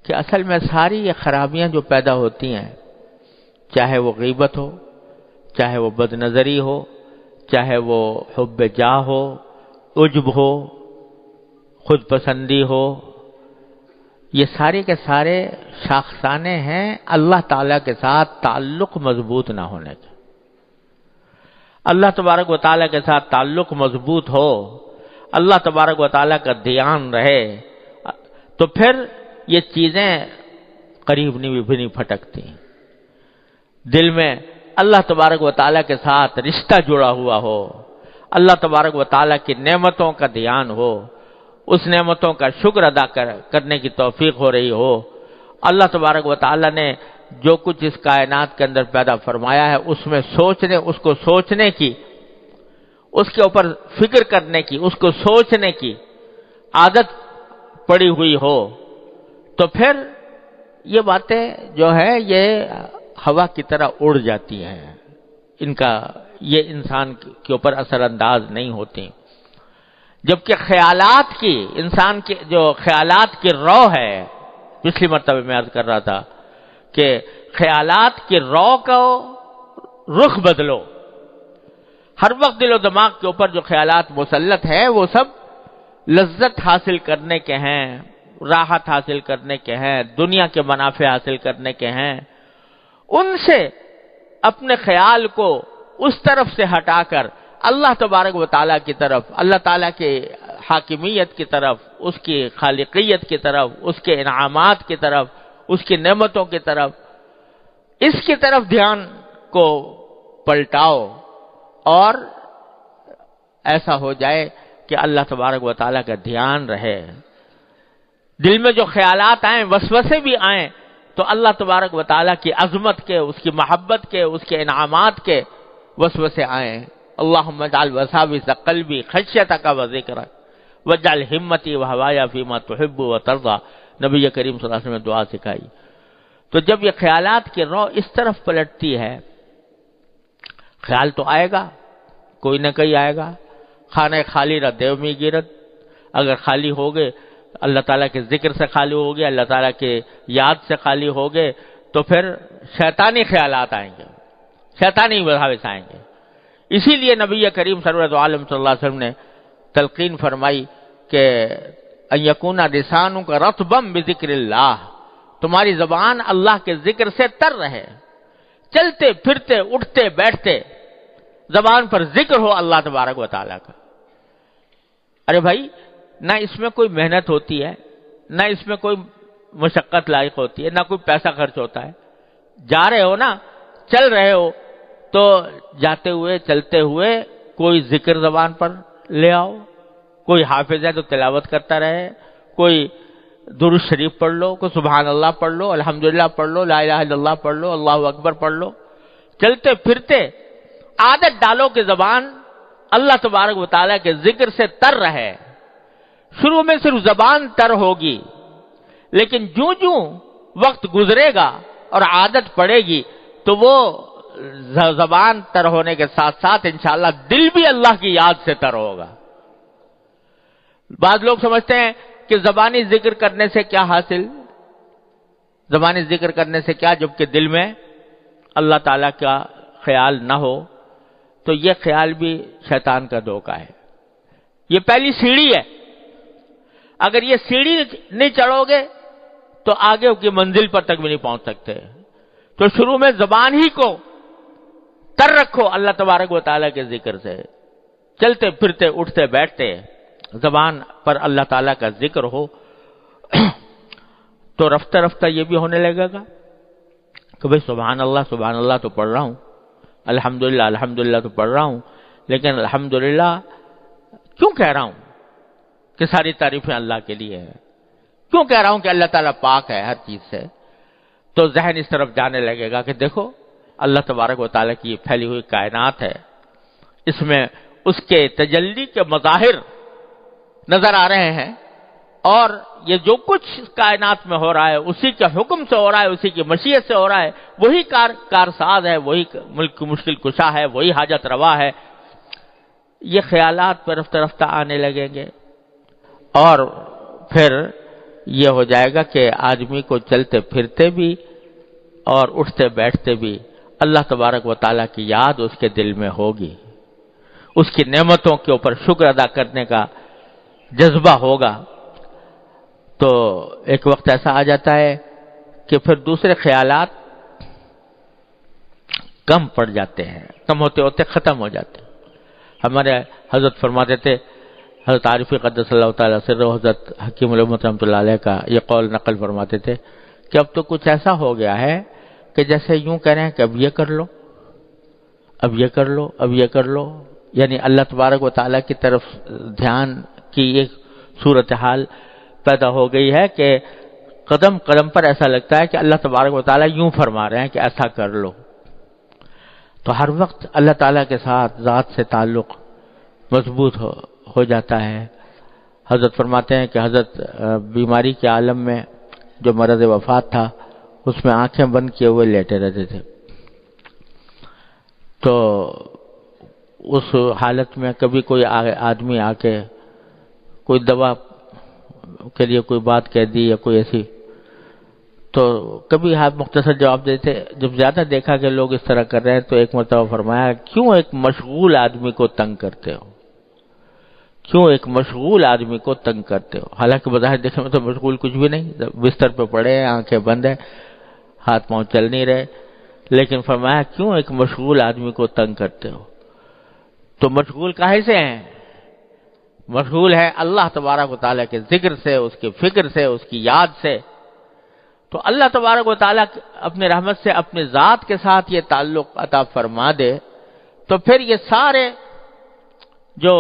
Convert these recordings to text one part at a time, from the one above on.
کہ اصل میں ساری یہ خرابیاں جو پیدا ہوتی ہیں، چاہے وہ غیبت ہو، چاہے وہ بد نظری ہو، چاہے وہ حب جاہ ہو، عجب ہو، خود پسندی ہو، یہ سارے کے سارے شاخسانے ہیں اللہ تعالیٰ کے ساتھ تعلق مضبوط نہ ہونے کے۔ اللہ تبارک و تعالیٰ کے ساتھ تعلق مضبوط ہو، اللہ تبارک و تعالیٰ کا دھیان رہے، تو پھر یہ چیزیں قریب بھی نہیں پھٹکتی۔ دل میں اللہ تبارک و تعالیٰ کے ساتھ رشتہ جڑا ہوا ہو، اللہ تبارک و تعالیٰ کی نعمتوں کا دھیان ہو، اس نعمتوں کا شکر ادا کرنے کی توفیق ہو رہی ہو، اللہ تبارک و تعالیٰ نے جو کچھ اس کائنات کے اندر پیدا فرمایا ہے اس میں اس کو سوچنے کی، اس کے اوپر فکر کرنے کی، اس کو سوچنے کی عادت پڑی ہوئی ہو، تو پھر یہ باتیں جو ہے یہ ہوا کی طرح اڑ جاتی ہیں، یہ انسان کے اوپر اثر انداز نہیں ہوتی۔ جبکہ خیالات کی، انسان کے جو خیالات کی رو ہے، پچھلی مرتبہ میں عرض کر رہا تھا کہ خیالات کی رو کو رخ بدلو۔ ہر وقت دل و دماغ کے اوپر جو خیالات مسلط ہیں وہ سب لذت حاصل کرنے کے ہیں، راحت حاصل کرنے کے ہیں، دنیا کے منافع حاصل کرنے کے ہیں۔ ان سے اپنے خیال کو اس طرف سے ہٹا کر اللہ تبارک و تعالیٰ کی طرف، اللہ تعالیٰ کے حاکمیت کی طرف، اس کی خالقیت کی طرف، اس کے انعامات کی طرف، اس کی نعمتوں کی طرف، اس کی طرف دھیان کو پلٹاؤ، اور ایسا ہو جائے کہ اللہ تبارک و تعالیٰ کا دھیان رہے۔ دل میں جو خیالات آئیں، وسوسے بھی آئیں، تو اللہ تبارک و تعالیٰ کی عظمت کے، اس کی محبت کے، اس کے انعامات کے وسوسے آئیں۔ اللہم اجعل وساوس قلبی خشیتک و ذکرک واجعل ہمتی و ہوایا فیما تحب و ترضی، نبی کریم صلی اللہ علیہ وسلم نے دعا سکھائی۔ تو جب یہ خیالات کی رو اس طرف پلٹتی ہے، خیال تو آئے گا، کوئی نہ کوئی آئے گا۔ خانہ خالی رہ دیو می گیرت، اگر خالی ہو گئے، اللہ تعالیٰ کے ذکر سے خالی ہو گئے، اللہ تعالیٰ کے یاد سے خالی ہو گئے، تو پھر شیطانی خیالات آئیں گے، شیطانی وساوس آئیں گے۔ اسی لیے نبی کریم سرور عالم صلی اللہ علیہ وسلم نے تلقین فرمائی کہ ان یکون لسانک رطبا بذکر اللہ، تمہاری زبان اللہ کے ذکر سے تر رہے، چلتے پھرتے اٹھتے بیٹھتے زبان پر ذکر ہو اللہ تبارک و تعالیٰ کا۔ ارے بھائی، نہ اس میں کوئی محنت ہوتی ہے، نہ اس میں کوئی مشقت لائق ہوتی ہے، نہ کوئی پیسہ خرچ ہوتا ہے۔ جا رہے ہو نا، چل رہے ہو، تو جاتے ہوئے چلتے ہوئے کوئی ذکر زبان پر لے آؤ، کوئی حافظ ہے تو تلاوت کرتا رہے، کوئی درود شریف پڑھ لو، کوئی سبحان اللہ پڑھ لو، الحمدللہ پڑھ لو، لا الہ الا اللہ پڑھ لو، اللہ اکبر پڑھ لو۔ چلتے پھرتے عادت ڈالو کہ زبان اللہ تبارک و تعالیٰ کے ذکر سے تر رہے۔ شروع میں صرف زبان تر ہوگی، لیکن جوں وقت گزرے گا اور عادت پڑے گی تو وہ زبان تر ہونے کے ساتھ ساتھ انشاءاللہ دل بھی اللہ کی یاد سے تر ہوگا۔ بعض لوگ سمجھتے ہیں کہ زبانی ذکر کرنے سے کیا حاصل، زبانی ذکر کرنے سے کیا، جبکہ دل میں اللہ تعالیٰ کا خیال نہ ہو، تو یہ خیال بھی شیطان کا دھوکہ ہے۔ یہ پہلی سیڑھی ہے، اگر یہ سیڑھی نہیں چڑھو گے تو آگے کی منزل پر تک بھی نہیں پہنچ سکتے۔ تو شروع میں زبان ہی کو تر رکھو اللہ تبارک و تعالیٰ کے ذکر سے، چلتے پھرتے اٹھتے بیٹھتے زبان پر اللہ تعالیٰ کا ذکر ہو، تو رفتہ رفتہ یہ بھی ہونے لگے گا کہ بھئی سبحان اللہ تو پڑھ رہا ہوں، الحمدللہ الحمدللہ تو پڑھ رہا ہوں، لیکن الحمدللہ کیوں کہہ رہا ہوں کہ ساری تعریفیں اللہ کے لیے ہیں، کیوں کہہ رہا ہوں کہ اللہ تعالیٰ پاک ہے ہر چیز سے؟ تو ذہن اس طرف جانے لگے گا کہ دیکھو اللہ تبارک و تعالیٰ کی یہ پھیلی ہوئی کائنات ہے، اس میں اس کے تجلی کے مظاہر نظر آ رہے ہیں، اور یہ جو کچھ کائنات میں ہو رہا ہے اسی کے حکم سے ہو رہا ہے، اسی کی مشیت سے ہو رہا ہے، وہی کارساز ہے، وہی ملک کی مشکل کشا ہے، وہی حاجت روا ہے۔ یہ خیالات پر رفتہ رفتہ آنے لگیں گے، اور پھر یہ ہو جائے گا کہ آدمی کو چلتے پھرتے بھی اور اٹھتے بیٹھتے بھی اللہ تبارک و تعالیٰ کی یاد اس کے دل میں ہوگی، اس کی نعمتوں کے اوپر شکر ادا کرنے کا جذبہ ہوگا۔ تو ایک وقت ایسا آ جاتا ہے کہ پھر دوسرے خیالات کم پڑ جاتے ہیں، کم ہوتے ہوتے ختم ہو جاتے ہیں۔ ہمارے حضرت فرماتے تھے، حضرت عارفی قدس اللہ تعالیٰ سرہ، حضرت حکیم الامت رحمۃ اللہ علیہ کا یہ قول نقل فرماتے تھے کہ اب تو کچھ ایسا ہو گیا ہے کہ جیسے یوں کہہ رہے ہیں کہ اب یہ کر لو، اب یہ کر لو، اب یہ کر لو، یعنی اللہ تبارک و تعالیٰ کی طرف دھیان کی ایک صورتحال پیدا ہو گئی ہے کہ قدم قدم پر ایسا لگتا ہے کہ اللہ تبارک و تعالیٰ یوں فرما رہے ہیں کہ ایسا کر لو۔ تو ہر وقت اللہ تعالیٰ کے ساتھ ذات سے تعلق مضبوط ہو جاتا ہے۔ حضرت فرماتے ہیں کہ حضرت بیماری کے عالم میں جو مرض وفات تھا اس میں آنکھیں بند کیے ہوئے لیٹے رہتے تھے، تو اس حالت میں کبھی کوئی آدمی آ کے کوئی دوا کے لیے کوئی بات کہہ دی یا کوئی ایسی، تو کبھی آپ مختصر جواب دیتے۔ جب زیادہ دیکھا کہ لوگ اس طرح کر رہے ہیں تو ایک مرتبہ فرمایا، کیوں ایک مشغول آدمی کو تنگ کرتے ہو، کیوں ایک مشغول آدمی کو تنگ کرتے ہو؟ حالانکہ بظاہر دیکھنے میں تو مشغول کچھ بھی نہیں، بستر پہ پڑے ہیں، آنکھیں بند ہیں، ہاتھ پاؤں چل نہیں رہے، لیکن فرمایا کیوں ایک مشغول آدمی کو تنگ کرتے ہو؟ تو مشغول کاہے سے ہیں؟ مشغول ہے اللہ تبارک و تعالیٰ کے ذکر سے، اس کی فکر سے، اس کی یاد سے۔ تو اللہ تبارک و تعالیٰ اپنے رحمت سے اپنے ذات کے ساتھ یہ تعلق عطا فرما دے تو پھر یہ سارے جو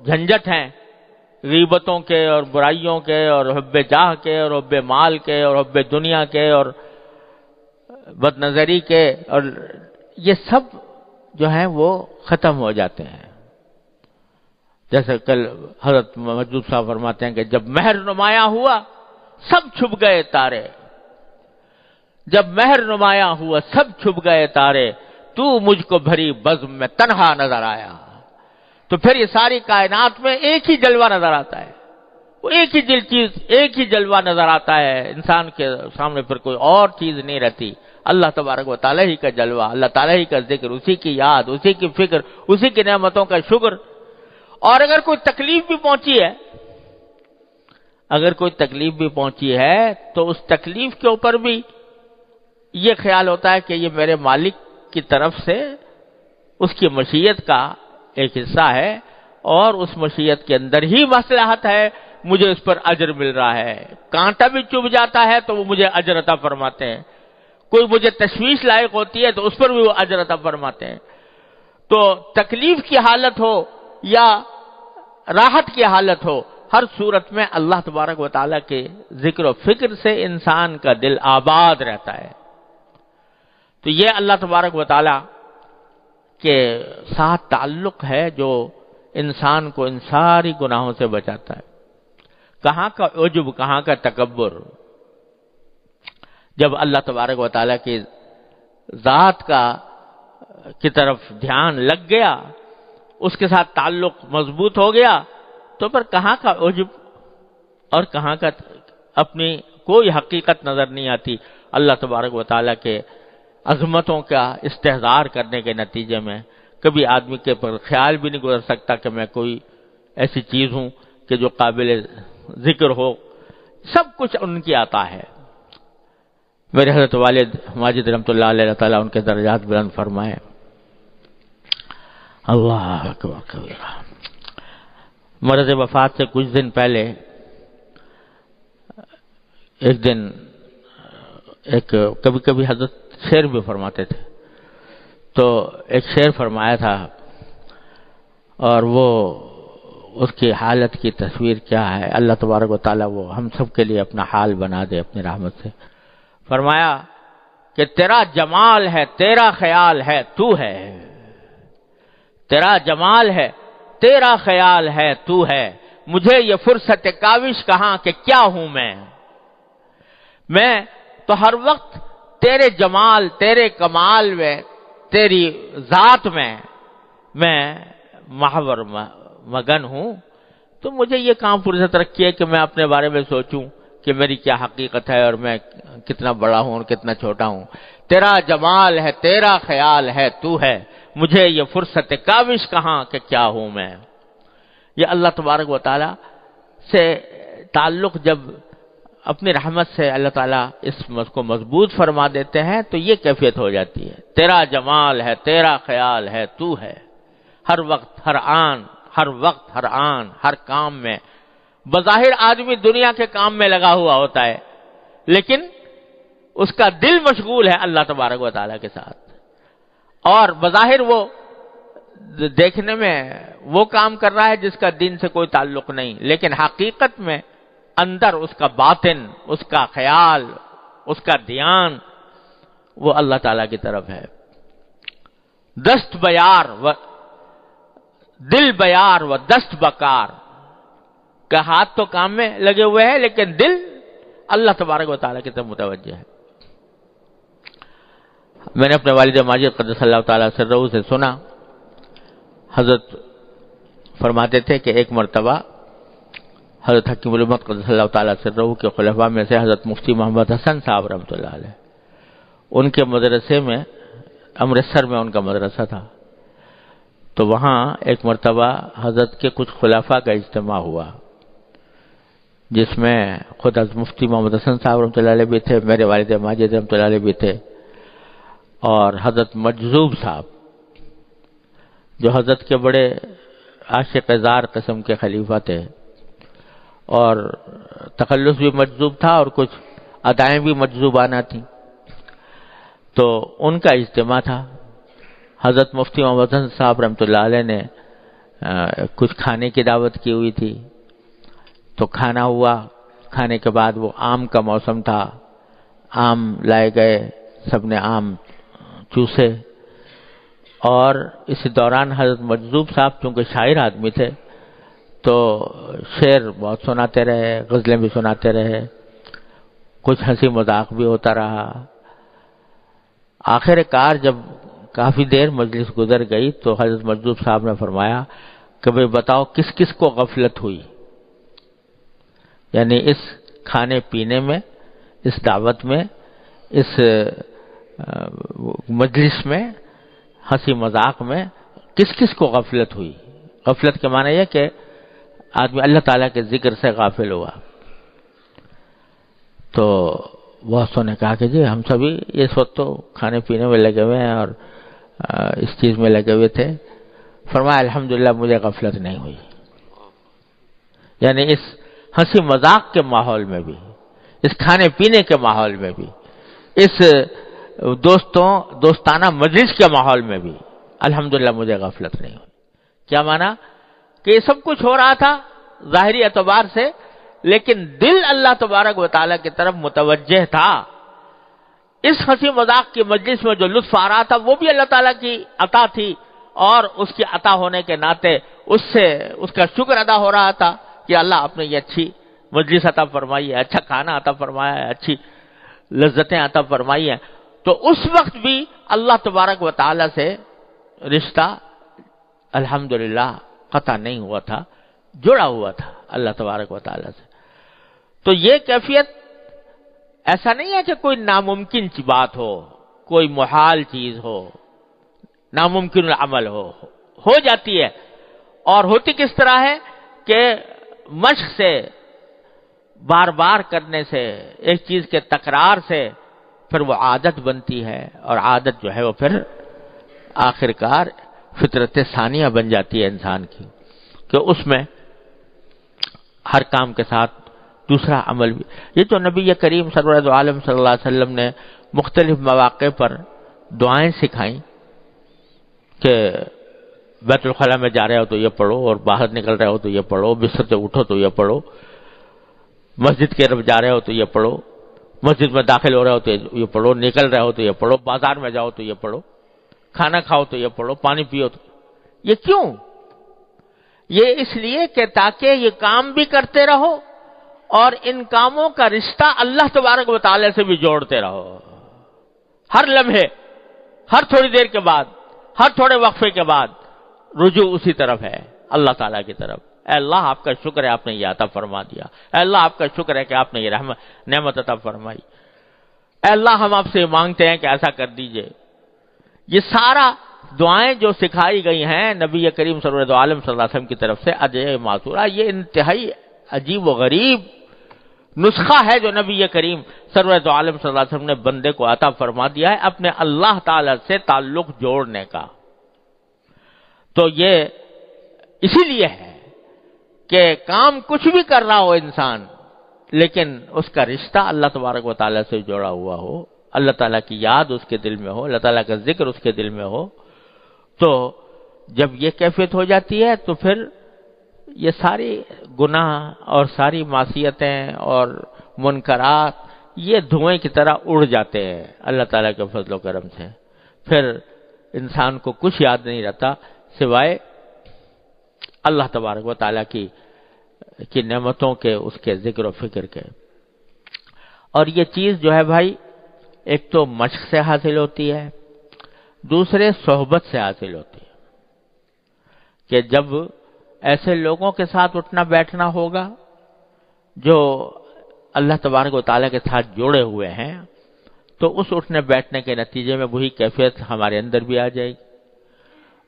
جھنجٹ ہیں غیبتوں کے اور برائیوں کے اور حب جاہ کے اور حب مال کے اور حب دنیا کے اور بد نظری کے، اور یہ سب جو ہیں وہ ختم ہو جاتے ہیں۔ جیسے کل حضرت مجدود صاحب فرماتے ہیں کہ جب مہر نمایاں ہوا سب چھپ گئے تارے، جب مہر نمایاں ہوا سب چھپ گئے تارے، تو مجھ کو بھری بزم میں تنہا نظر آیا۔ تو پھر یہ ساری کائنات میں ایک ہی جلوہ نظر آتا ہے، وہ ایک ہی چیز، ایک ہی جلوہ نظر آتا ہے، انسان کے سامنے پھر کوئی اور چیز نہیں رہتی، اللہ تبارک و تعالیٰ ہی کا جلوہ، اللہ تعالیٰ ہی کا ذکر، اسی کی یاد، اسی کی فکر، اسی کی نعمتوں کا شکر۔ اور اگر کوئی تکلیف بھی پہنچی ہے، اگر کوئی تکلیف بھی پہنچی ہے تو اس تکلیف کے اوپر بھی یہ خیال ہوتا ہے کہ یہ میرے مالک کی طرف سے اس کی مشیت کا ایک حصہ ہے اور اس مشیت کے اندر ہی مصلحت ہے، مجھے اس پر اجر مل رہا ہے۔ کانٹا بھی چبھ جاتا ہے تو وہ مجھے اجر عطا فرماتے ہیں، کوئی مجھے تشویش لائق ہوتی ہے تو اس پر بھی وہ اجر عطا فرماتے ہیں۔ تو تکلیف کی حالت ہو یا راحت کی حالت ہو، ہر صورت میں اللہ تبارک و تعالیٰ کے ذکر و فکر سے انسان کا دل آباد رہتا ہے۔ تو یہ اللہ تبارک و تعالیٰ کے ساتھ تعلق ہے جو انسان کو ان ساری گناہوں سے بچاتا ہے۔ کہاں کا عجب، کہاں کا تکبر؟ جب اللہ تبارک و تعالیٰ کی ذات کی طرف دھیان لگ گیا، اس کے ساتھ تعلق مضبوط ہو گیا، تو پھر کہاں کا عجب اور کہاں کا اپنی کوئی حقیقت نظر نہیں آتی۔ اللہ تبارک و تعالیٰ کے عظمتوں کا استحضار کرنے کے نتیجے میں کبھی آدمی کے پر خیال بھی نہیں گزر سکتا کہ میں کوئی ایسی چیز ہوں کہ جو قابل ذکر ہو، سب کچھ ان کی عطا ہے۔ میرے حضرت والد ماجد رحمۃ اللہ علیہ تعالیٰ ان کے درجات بلند فرمائے۔ اللہ اکبر کبیرہ۔ مرض وفات سے کچھ دن پہلے ایک دن کبھی کبھی حضرت شعر بھی فرماتے تھے، تو ایک شعر فرمایا تھا اور وہ اس کی حالت کی تصویر کیا ہے، اللہ تبارک و تعالیٰ وہ ہم سب کے لیے اپنا حال بنا دے اپنی رحمت سے۔ فرمایا کہ تیرا جمال ہے، تیرا خیال ہے، تو ہے، تیرا جمال ہے، تیرا خیال ہے، تو ہے، مجھے یہ فرصت کاوش کہاں کہ کیا ہوں میں تو ہر وقت تیرے جمال، تیرے کمال میں، تیری ذات میں محور مگن ہوں، تو مجھے یہ کام فرصت رکھی ہے کہ میں اپنے بارے میں سوچوں کہ میری کیا حقیقت ہے اور میں کتنا بڑا ہوں اور کتنا چھوٹا ہوں. تیرا جمال ہے، تیرا خیال ہے، تو ہے، مجھے یہ فرصت کاوش کہاں کہ کیا ہوں میں. یہ اللہ تبارک و تعالی سے تعلق جب اپنی رحمت سے اللہ تعالیٰ اس کو مضبوط فرما دیتے ہیں تو یہ کیفیت ہو جاتی ہے. تیرا جمال ہے، تیرا خیال ہے، تو ہے، ہر وقت، ہر آن، ہر وقت، ہر آن، ہر کام میں. بظاہر آدمی دنیا کے کام میں لگا ہوا ہوتا ہے لیکن اس کا دل مشغول ہے اللہ تبارک و تعالیٰ کے ساتھ، اور بظاہر وہ دیکھنے میں وہ کام کر رہا ہے جس کا دین سے کوئی تعلق نہیں، لیکن حقیقت میں اندر اس کا باطن، اس کا خیال، اس کا دھیان وہ اللہ تعالیٰ کی طرف ہے. دست بیار و دل بیار و دست بکار، کہ ہاتھ تو کام میں لگے ہوئے ہیں لیکن دل اللہ تبارک و تعالیٰ کی طرف متوجہ ہے. میں نے اپنے والد ماجد قدس اللہ تعالیٰ سرہ سے سنا، حضرت فرماتے تھے کہ ایک مرتبہ حضرت حکیم الامت قدس اللہ تعالیٰ سرہ کے خلفاء میں سے حضرت مفتی محمد حسن صاحب رحمۃ اللہ علیہ، ان کے مدرسے میں، امرتسر میں ان کا مدرسہ تھا، تو وہاں ایک مرتبہ حضرت کے کچھ خلفاء کا اجتماع ہوا جس میں خود حضرت مفتی محمد حسن صاحب رحمۃ اللہ علیہ بھی تھے، میرے والد ماجد رحمۃ اللہ علیہ بھی تھے، اور حضرت مجذوب صاحب جو حضرت کے بڑے عاشق زار قسم کے خلیفہ تھے، اور تخلص بھی مجذوب تھا اور کچھ ادائیں بھی مجذوبانہ تھیں. تو ان کا اجتماع تھا. حضرت مفتی محمد حسن صاحب رحمۃ اللہ علیہ نے کچھ کھانے کی دعوت کی ہوئی تھی، تو کھانا ہوا. کھانے کے بعد وہ آم کا موسم تھا، آم لائے گئے، سب نے آم چوسے، اور اسی دوران حضرت مجذوب صاحب چونکہ شاعر آدمی تھے تو شعر بہت سناتے رہے، غزلیں بھی سناتے رہے، کچھ ہنسی مذاق بھی ہوتا رہا. آخر کار جب کافی دیر مجلس گزر گئی تو حضرت مجذوب صاحب نے فرمایا کہ بھئی بتاؤ کس کس کو غفلت ہوئی، یعنی اس کھانے پینے میں، اس دعوت میں، اس مجلس میں، ہنسی مذاق میں کس کس کو غفلت ہوئی. غفلت کے معنی یہ کہ آدمی اللہ تعالیٰ کے ذکر سے غافل ہوا. تو بہت نے کہا کہ جی ہم سبھی اس وقت تو کھانے پینے میں لگے ہوئے ہیں اور اس چیز میں لگے ہوئے تھے. فرمایا الحمدللہ مجھے غفلت نہیں ہوئی. یعنی اس ہنسی مذاق کے ماحول میں بھی، اس کھانے پینے کے ماحول میں بھی، اس دوستانہ مجلس کے ماحول میں بھی الحمدللہ مجھے غفلت نہیں ہوئی. کیا معنی کہ یہ سب کچھ ہو رہا تھا ظاہری اعتبار سے، لیکن دل اللہ تبارک و تعالیٰ کی طرف متوجہ تھا. اس ہنسی مذاق کی مجلس میں جو لطف آ رہا تھا وہ بھی اللہ تعالیٰ کی عطا تھی، اور اس کی عطا ہونے کے ناطے اس سے اس کا شکر ادا ہو رہا تھا کہ اللہ آپ نے یہ اچھی مجلس عطا فرمائی ہے، اچھا کھانا عطا فرمایا ہے، اچھی لذتیں عطا فرمائی ہیں. تو اس وقت بھی اللہ تبارک و تعالیٰ سے رشتہ الحمدللہ قطع نہیں ہوا تھا، جڑا ہوا تھا اللہ تبارک و تعالیٰ سے. تو یہ کیفیت ایسا نہیں ہے کہ کوئی ناممکن بات ہو، کوئی محال چیز ہو، ناممکن العمل ہو جاتی ہے. اور ہوتی کس طرح ہے کہ مشق سے، بار بار کرنے سے، ایک چیز کے تکرار سے پھر وہ عادت بنتی ہے، اور عادت جو ہے وہ پھر آخر کار فطرت ثانیہ بن جاتی ہے انسان کی، کہ اس میں ہر کام کے ساتھ دوسرا عمل بھی. یہ تو نبی کریم سرور عالم صلی اللہ علیہ وسلم نے مختلف مواقع پر دعائیں سکھائیں کہ بیت الخلاء میں جا رہے ہو تو یہ پڑھو، اور باہر نکل رہے ہو تو یہ پڑھو، بستر سے اٹھو تو یہ پڑھو، مسجد کی طرف جا رہے ہو تو یہ پڑھو، مسجد میں داخل ہو رہے ہو تو یہ پڑھو، نکل رہے ہو تو یہ پڑھو، بازار میں جاؤ تو یہ پڑھو، کھانا کھاؤ تو یہ پڑھو، پانی پیو تو. یہ کیوں؟ یہ اس لیے کہ تاکہ یہ کام بھی کرتے رہو اور ان کاموں کا رشتہ اللہ تبارک و تعالی سے بھی جوڑتے رہو. ہر لمحے، ہر تھوڑی دیر کے بعد، ہر تھوڑے وقفے کے بعد رجوع اسی طرف ہے، اللہ تعالیٰ کی طرف. اے اللہ آپ کا شکر ہے آپ نے یہ عطا فرما دیا، اے اللہ آپ کا شکر ہے کہ آپ نے یہ نعمت عطا فرمائی، اے اللہ ہم آپ سے مانگتے ہیں کہ ایسا کر دیجئے۔ یہ سارا دعائیں جو سکھائی گئی ہیں نبی کریم سرور عالم صلی اللہ علیہ وسلم کی طرف سے ادعیہ ماثورہ، یہ انتہائی عجیب و غریب نسخہ ہے جو نبی کریم سرور عالم صلی اللہ علیہ وسلم نے بندے کو عطا فرما دیا ہے اپنے اللہ تعالی سے تعلق جوڑنے کا۔ تو یہ اسی لیے ہے کہ کام کچھ بھی کر رہا ہو انسان، لیکن اس کا رشتہ اللہ تبارک و تعالیٰ سے جڑا ہوا ہو، اللہ تعالیٰ کی یاد اس کے دل میں ہو، اللہ تعالیٰ کا ذکر اس کے دل میں ہو، تو جب یہ کیفیت ہو جاتی ہے تو پھر یہ ساری گناہ اور ساری معصیتیں اور منکرات یہ دھوئیں کی طرح اڑ جاتے ہیں اللہ تعالیٰ کے فضل و کرم سے۔ پھر انسان کو کچھ یاد نہیں رہتا سوائے اللہ تبارک و تعالیٰ کی نعمتوں کے، اس کے ذکر و فکر کے۔ اور یہ چیز جو ہے بھائی ایک تو مشق سے حاصل ہوتی ہے، دوسرے صحبت سے حاصل ہوتی ہے، کہ جب ایسے لوگوں کے ساتھ اٹھنا بیٹھنا ہوگا جو اللہ تبارک و تعالیٰ کے ساتھ جڑے ہوئے ہیں، تو اس اٹھنے بیٹھنے کے نتیجے میں وہی کیفیت ہمارے اندر بھی آ جائے گی۔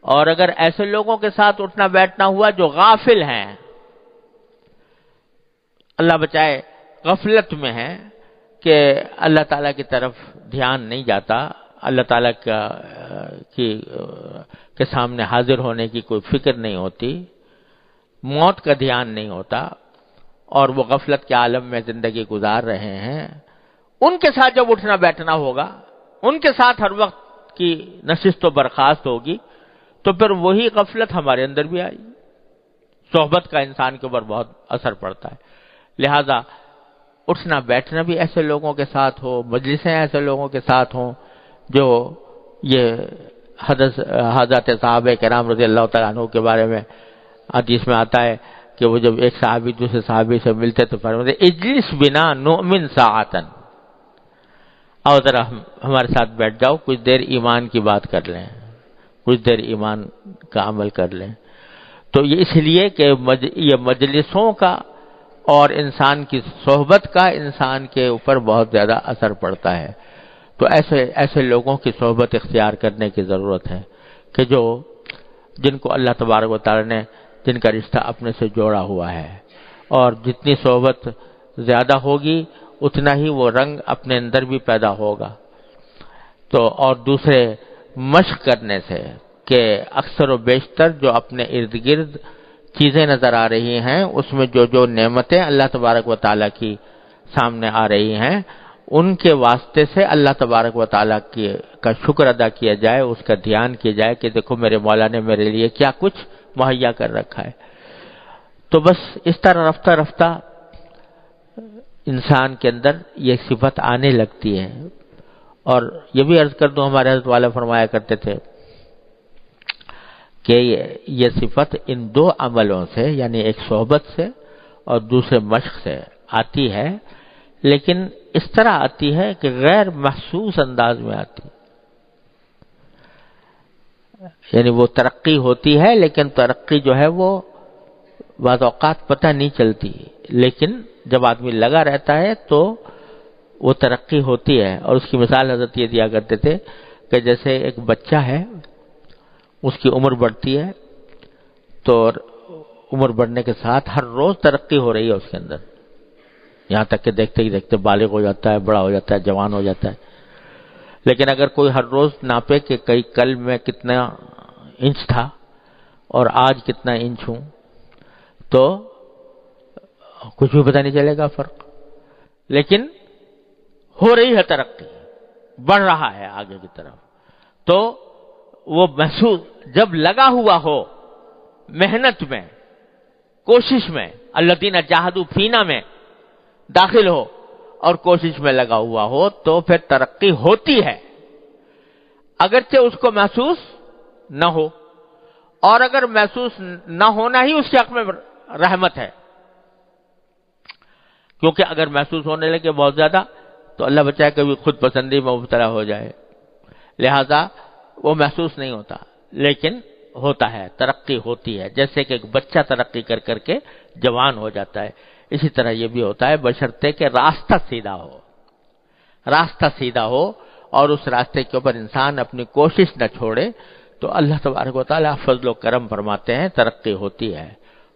اور اگر ایسے لوگوں کے ساتھ اٹھنا بیٹھنا ہوا جو غافل ہیں، اللہ بچائے غفلت میں ہیں، کہ اللہ تعالیٰ کی طرف دھیان نہیں جاتا، اللہ تعالیٰ کے سامنے حاضر ہونے کی کوئی فکر نہیں ہوتی، موت کا دھیان نہیں ہوتا، اور وہ غفلت کے عالم میں زندگی گزار رہے ہیں، ان کے ساتھ جب اٹھنا بیٹھنا ہوگا، ان کے ساتھ ہر وقت کی نشست و برخاست ہوگی، تو پھر وہی غفلت ہمارے اندر بھی آئی۔ صحبت کا انسان کے اوپر بہت اثر پڑتا ہے، لہذا اٹھنا بیٹھنا بھی ایسے لوگوں کے ساتھ ہو، مجلسیں ایسے لوگوں کے ساتھ ہوں جو یہ حضرت صحابہ کرام رضی اللہ تعالیٰ عنہ کے بارے میں حدیث میں آتا ہے کہ وہ جب ایک صحابی دوسرے صحابی سے ملتے تو فرماتے اجلس بنا نؤمن ساعتن، آؤ ذرا ہمارے ساتھ بیٹھ جاؤ، کچھ دیر ایمان کی بات کر لیں، کچھ دیر ایمان کا عمل کر لیں۔ تو یہ اس لیے کہ یہ مجلسوں کا اور انسان کی صحبت کا انسان کے اوپر بہت زیادہ اثر پڑتا ہے۔ تو ایسے لوگوں کی صحبت اختیار کرنے کی ضرورت ہے کہ جن کو اللہ تبارک و تعالی نے جن کا رشتہ اپنے سے جوڑا ہوا ہے، اور جتنی صحبت زیادہ ہوگی اتنا ہی وہ رنگ اپنے اندر بھی پیدا ہوگا۔ تو اور دوسرے مشق کرنے سے کہ اکثر و بیشتر جو اپنے ارد گرد چیزیں نظر آ رہی ہیں اس میں جو نعمتیں اللہ تبارک و تعالیٰ کی سامنے آ رہی ہیں، ان کے واسطے سے اللہ تبارک و تعالیٰ کا شکر ادا کیا جائے، اس کا دھیان کیا جائے کہ دیکھو میرے مولا نے میرے لیے کیا کچھ مہیا کر رکھا ہے۔ تو بس اس طرح رفتہ رفتہ انسان کے اندر یہ صفت آنے لگتی ہے۔ اور یہ بھی عرض کر دوں، ہمارے حضرت والا فرمایا کرتے تھے کہ یہ صفت ان دو عملوں سے، یعنی ایک صحبت سے اور دوسرے مشق سے آتی ہے، لیکن اس طرح آتی ہے کہ غیر محسوس انداز میں آتی ہے، یعنی وہ ترقی ہوتی ہے لیکن ترقی جو ہے وہ بعض اوقات پتہ نہیں چلتی، لیکن جب آدمی لگا رہتا ہے تو وہ ترقی ہوتی ہے۔ اور اس کی مثال حضرت یہ دیا کرتے تھے کہ جیسے ایک بچہ ہے، اس کی عمر بڑھتی ہے، تو عمر بڑھنے کے ساتھ ہر روز ترقی ہو رہی ہے اس کے اندر، یہاں تک کہ دیکھتے ہی دیکھتے بالغ ہو جاتا ہے، بڑا ہو جاتا ہے، جوان ہو جاتا ہے۔ لیکن اگر کوئی ہر روز ناپے کہ کل میں کتنا انچ تھا اور آج کتنا انچ ہوں، تو کچھ بھی پتہ نہیں چلے گا فرق، لیکن ہو رہی ہے ترقی، بڑھ رہا ہے آگے کی طرف۔ تو وہ محسوس جب لگا ہوا ہو محنت میں، کوشش میں، الذین جاہدوا فینا میں داخل ہو اور کوشش میں لگا ہوا ہو تو پھر ترقی ہوتی ہے، اگرچہ اس کو محسوس نہ ہو، اور اگر محسوس نہ ہونا ہی اس کے حق میں رحمت ہے، کیونکہ اگر محسوس ہونے لگے بہت زیادہ تو اللہ بچائے کبھی خود پسندی میں مبتلا ہو جائے، لہذا وہ محسوس نہیں ہوتا، لیکن ہوتا ہے، ترقی ہوتی ہے، جیسے کہ ایک بچہ ترقی کر کر کے جوان ہو جاتا ہے، اسی طرح یہ بھی ہوتا ہے، بشرطے کہ راستہ سیدھا ہو، راستہ سیدھا ہو اور اس راستے کے اوپر انسان اپنی کوشش نہ چھوڑے تو اللہ تبارک و تعالیٰ فضل و کرم فرماتے ہیں، ترقی ہوتی ہے۔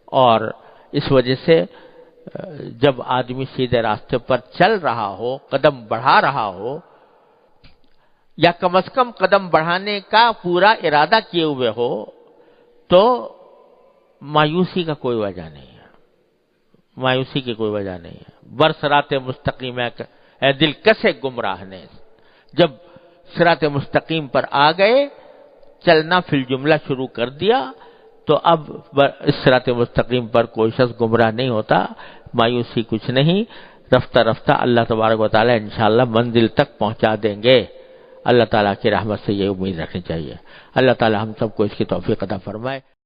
اور اس وجہ سے جب آدمی سیدھے راستے پر چل رہا ہو، قدم بڑھا رہا ہو، یا کم از کم قدم بڑھانے کا پورا ارادہ کیے ہوئے ہو، تو مایوسی کا کوئی وجہ نہیں ہے، مایوسی کی کوئی وجہ نہیں ہے۔ برصراط مستقیم ہے اے دل کسے گمراہ نے، جب صراط مستقیم پر آ گئے، چلنا فی الجملہ شروع کر دیا، تو اب اس صراط مستقیم پر کوئی شخص گمراہ نہیں ہوتا، مایوسی کچھ نہیں، رفتہ رفتہ اللہ تبارک و تعالی انشاءاللہ منزل تک پہنچا دیں گے۔ اللہ تعالیٰ کی رحمت سے یہ امید رکھنی چاہیے۔ اللہ تعالیٰ ہم سب کو اس کی توفیق عطا فرمائے۔